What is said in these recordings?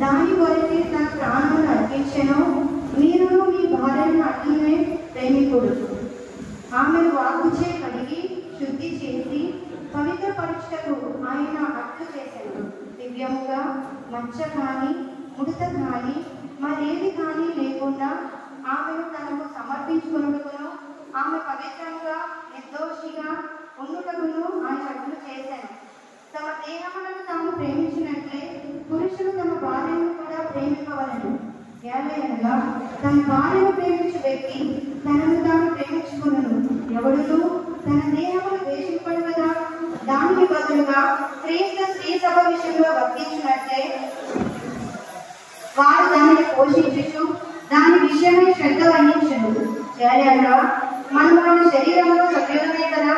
దాని కొరకే తన ప్రాణాలను అర్పించెను. మీరును మీ భార్యను అట్లనే ప్రేమికుడు. ఆమెను వాగుచే కడిగి శుద్ధి చేసి పవిత్రపరచుటకు ఆయన అట్లు చేశాడు. దివ్యముగా మచ్చ కానీ ముడత కానీ మరేది కానీ లేకుండా ఆమెను తనకు సమర్పించుకున్నట్టును ఆమె పవిత్రంగా నిర్దోషిగా ఉండుటకును ఆయన అట్లు చేశాను. తమ దేహములను తాము ప్రేమించినట్లే పురుషులు తమ భార్యను కూడా ప్రేమింపవలను. ఏలయనగా తన భార్యను ప్రేమించు వ్యక్తి తనను తాను ప్రేమించుకును. ఎవడును తన దేహమును ద్వేషింపడుగా దానికి బదులుగా క్రీస్తు స్త్రీ సభ విషయంలో వర్తించినట్లే వారు దానిని పోషించుచు దాని విషయమై శ్రద్ధ వహించను. ఏలయనగా మనం మన శరీరంలో సభ్యులమే కదా.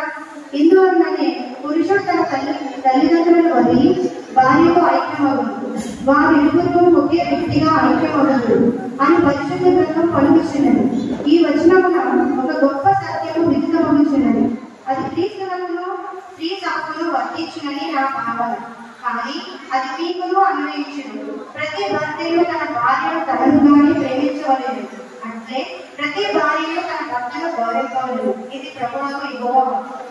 ఇందువల్లనే పురుషుడు తన తల్లిదండ్రులను వదిలి భార్యతో ఐక్యమవును. వారిరువురు ఒకే వ్యక్తిగా ఐక్యమవును అని పరిశుద్ధ గ్రంథం పలుకుతున్నది. ఈ వచనమున ఒక గొప్ప సత్యము విదితమవుతున్నది. అది క్రీస్తునకును స్త్రీ సభకును వర్తించునని నా భావన. కానీ అది మీకును అన్వయించును. ప్రతి భర్తను తన భార్యను తననుగానే ప్రేమించవలెను. అంటే ప్రతి భార్యను తన భర్తను గౌరవించవలెను. ఇది ప్రభువుకు యెహోవా వాక్కు.